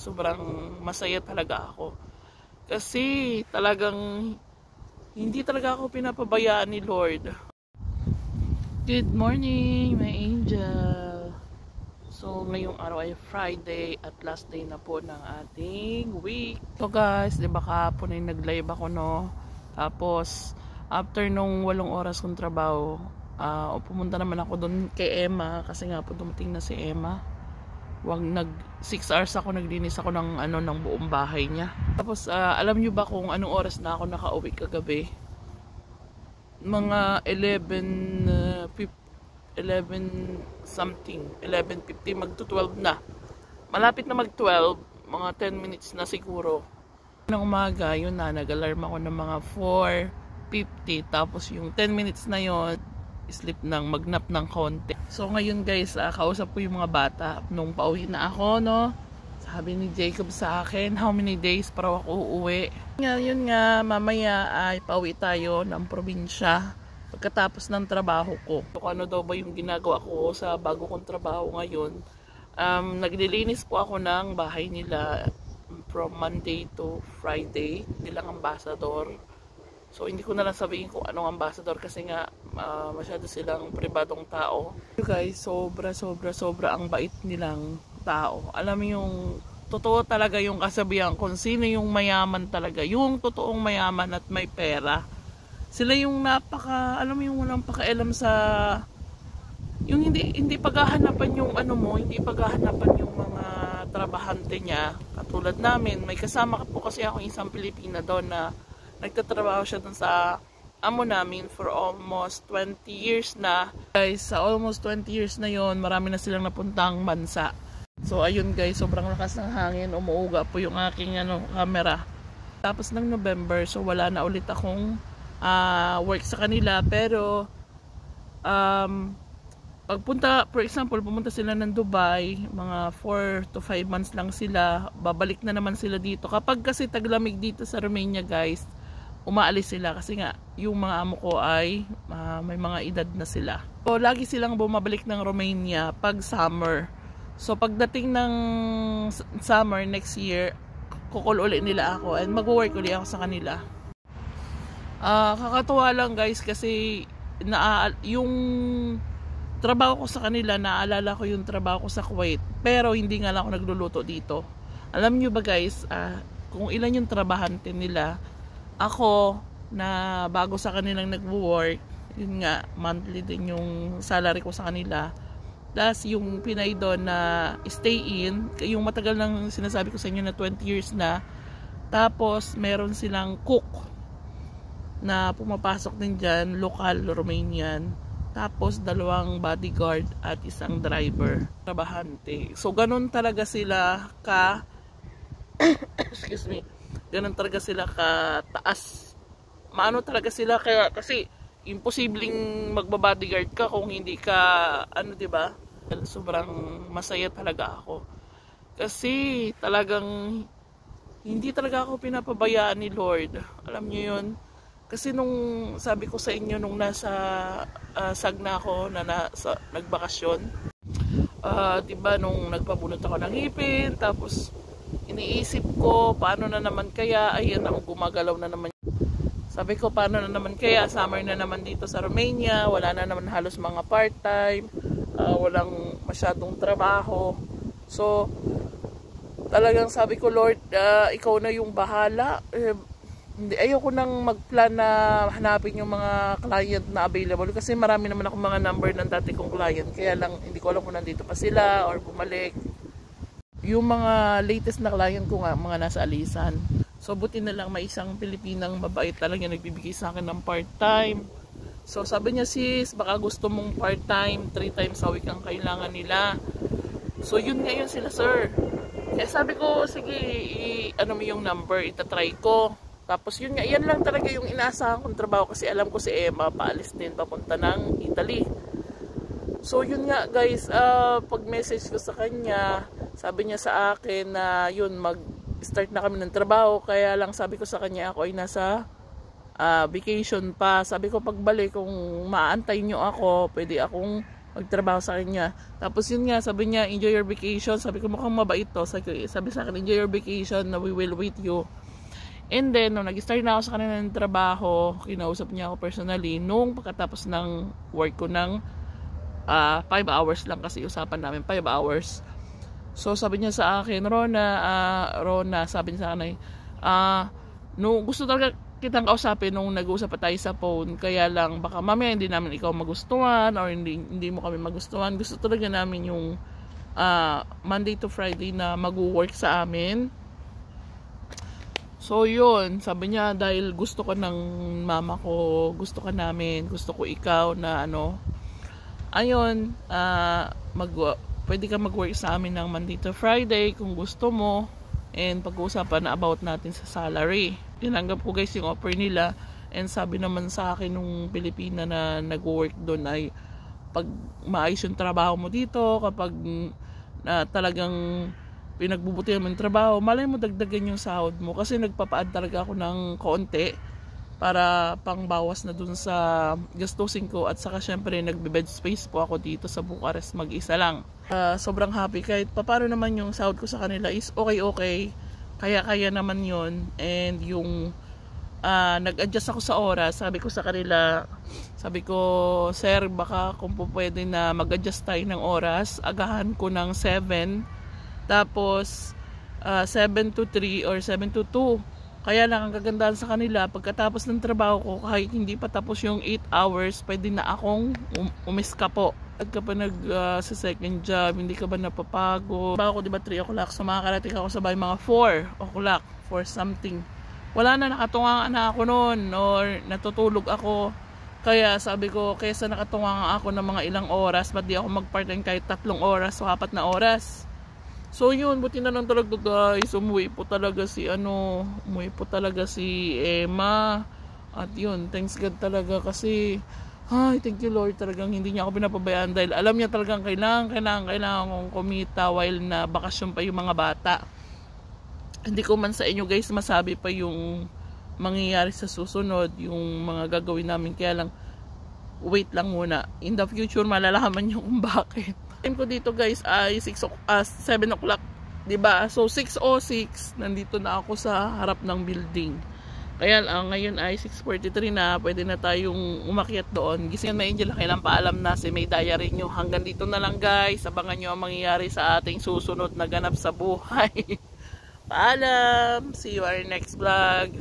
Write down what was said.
sobrang masaya talaga ako. Kasi talagang hindi talaga ako pinapabayaan ni Lord. Good morning, my angel. So, ngayong araw ay Friday at last day na po ng ating week. So guys, di ba kahapon ay nag-live ako, no? Tapos, after nung 8 oras kong trabaho, pumunta naman ako doon kay Emma kasi nga po dumating na si Emma. 6 hours ako naglinis ako ng buong bahay niya. Tapos, alam niyo ba kung anong oras na ako nakauwi kagabi? Mga 11 something, 11:50, magto-12 na. Malapit na mag-12, mga 10 minutes na siguro. Ng umaga, yun na, nag-alarm ako ng mga 4:50. Tapos yung 10 minutes na yun, sleep ng magnap ng konti. So ngayon guys, kausap ko yung mga bata nung pauwi na ako, no? Sabi ni Jacob sa akin, how many days para ako uuwi? Yun nga, mamaya ay pauwi tayo ng probinsya pagkatapos ng trabaho ko. So, ano daw ba yung ginagawa ko sa bago kong trabaho ngayon? Naglilinis po ako ng bahay nila from Monday to Friday. Nilang ambassador. So hindi ko na lang sabihin kung anong ambassador kasi nga masyado silang pribadong tao. Guys, sobra ang bait nilang tao. Alam mo yung totoo talaga yung kasabihan kung sino yung mayaman talaga. Yung totoong mayaman at may pera. Sila yung alam mo yung walang pakialam sa yung hindi paghahanapan yung hindi paghahanapan yung mga trabahante niya. Katulad namin, may kasama po kasi ako isang Pilipina doon na nagtatrabaho siya doon sa amo namin for almost 20 years na. Guys, sa almost 20 years na yon, marami na silang napuntang bansa. So ayun guys, sobrang lakas ng hangin, umuuga po yung aking camera. Tapos ng November, so wala na ulit akong work sa kanila, pero pagpunta, for example, pumunta sila ng Dubai, mga 4 to 5 months lang sila, babalik na naman sila dito. Kapag kasi taglamig dito sa Romania guys, umaalis sila kasi nga yung mga amo ko ay may mga edad na sila. So lagi silang bumabalik ng Romania pag summer. So pagdating ng summer next year, kukul ulit nila ako and mag-work ulit ako sa kanila. Kakatuwa lang guys kasi yung trabaho ko sa kanila, naalala ko yung trabaho ko sa Kuwait, pero hindi nga lang ako nagluluto dito. Alam nyo ba guys, kung ilan yung trabahante nila, ako na bago sa kanilang nagwo-work, yun nga, monthly din yung salary ko sa kanila. Plus yung Pinay doon na stay in, yung matagal nang sinasabi ko sa inyo na 20 years na. Tapos meron silang cook na pumapasok din dyan, local Romanian. Tapos 2 bodyguard at 1 driver, trabahante. So ganun talaga sila ka excuse me, ganun talaga sila ka taas. Maano talaga sila kaya, kasi imposibleng magba-bodyguard ka kung hindi ka diba? Sobrang masaya talaga ako. Kasi talagang hindi talaga ako pinapabayaan ni Lord. Alam niyo 'yun? Kasi nung sabi ko sa inyo nung nasa Sagna ako na nagbakasyon, diba nung nagpabunot ako ng ngipin, tapos iniisip ko paano na naman kaya, ayan ako gumagalaw na naman. Sabi ko paano na naman kaya, summer na naman dito sa Romania, wala na naman halos mga part-time, walang masyadong trabaho. So talagang sabi ko, Lord, ikaw na yung bahala. Ayoko nang mag-plan na hanapin yung mga client na available kasi marami naman ako mga number ng dati kong client, kaya lang hindi ko alam kung nandito pa sila or bumalik. Yung mga latest na client ko nga, mga nasa alisan. So buti na lang may isang Pilipinang mabait talaga nagbibigay sa akin ng part-time. So sabi niya, sis, baka gusto mong part-time, 3 times a week ang kailangan nila. So yun ngayon sila, sir. Kaya sabi ko, sige, mo yung number, itatry ko. Tapos yun nga, yan lang talaga yung inaasahan kong trabaho kasi alam ko si Emma paalis din papunta ng Italy. So yun nga guys, pag message ko sa kanya, sabi niya sa akin na yun, mag-start na kami ng trabaho. Kaya lang sabi ko sa kanya, ako ay nasa vacation pa. Sabi ko pagbalik, kung maantay nyo ako, pwede akong magtrabaho sa kanya. Tapos yun nga, sabi niya, enjoy your vacation. Sabi ko, mukhang mabait to. Sabi sa akin, enjoy your vacation, na we will wait you. And then, nung nag-start na ako sa kanila ng trabaho, kinausap niya ako personally, nung pagkatapos ng work ko ng 5 hours lang kasi usapan namin, 5 hours. So, sabi niya sa akin, Rona, sabi niya sa akin, no, gusto talaga kitang kausapin nung nag-uusap pa tayo sa phone, kaya lang baka mamaya hindi namin ikaw magustuhan or hindi mo kami magustuhan. Gusto talaga namin yung Monday to Friday na mag-work sa amin. So yun, sabi niya, dahil gusto ko ng mama ko, gusto ka namin, gusto ko ikaw na ayun, pwede ka mag-work sa amin ng Monday to Friday kung gusto mo, and pag-uusapan na about natin sa salary. Tinanggap ko guys yung offer nila, and sabi naman sa akin nung Pilipina na nag-work doon ay pag maayos yung trabaho mo dito, kapag talagang pinagbubutihan mo yung trabaho, malay mo dagdagan yung sahod mo, kasi nagpapaad talaga ako ng konti para pangbawas na dun sa gastusin ko, at saka syempre nagbe-bed space po ako dito sa Bucharest, mag-isa lang. Sobrang happy, kahit papano naman yung sahod ko sa kanila is okay, kaya naman yun. And yung nag-adjust ako sa oras, sabi ko sa kanila, sir, baka kung po pwede na mag-adjust tayo ng oras, agahan ko ng 7, tapos 7 to 3 or 7 to 2. Kaya lang ang kagandahan sa kanila, pagkatapos ng trabaho ko, kahit hindi pa tapos yung 8 hours, pwede na akong umiska po. Pag ka pa sa second job, hindi ka ba napapagod? Bago ko diba 3 o'clock, so makakarating ako sa bahay mga 4 o'clock, 4 something. Wala na, nakatungangan na ako noon or natutulog ako. Kaya sabi ko, kaysa nakatungangan ako ng mga ilang oras, ba't di ako mag-part-time kahit 3 oras o 4 na oras? So yun, buti na lang talaga guys, umuwi po talaga si Emma. At yun, thanks God talaga, kasi thank you Lord, talagang hindi niya ako pinapabayaan, dahil alam niya talagang kailangan kong kumita while na bakasyon pa yung mga bata. Hindi ko man sa inyo guys masabi pa yung mangyayari sa susunod, yung mga gagawin namin, kaya lang wait lang muna. In the future malalaman niyo kung bakit. Time ko dito guys ay 7 o'clock, diba? So 6:06 nandito na ako sa harap ng building. Kaya ngayon ay 6:43 na, pwede na tayong umakyat doon. Gising na Angel, kailan paalam na si May Diary nyo. Hanggang dito na lang guys, abangan nyo ang mangyayari sa ating susunod na ganap sa buhay. Paalam, see you our next vlog.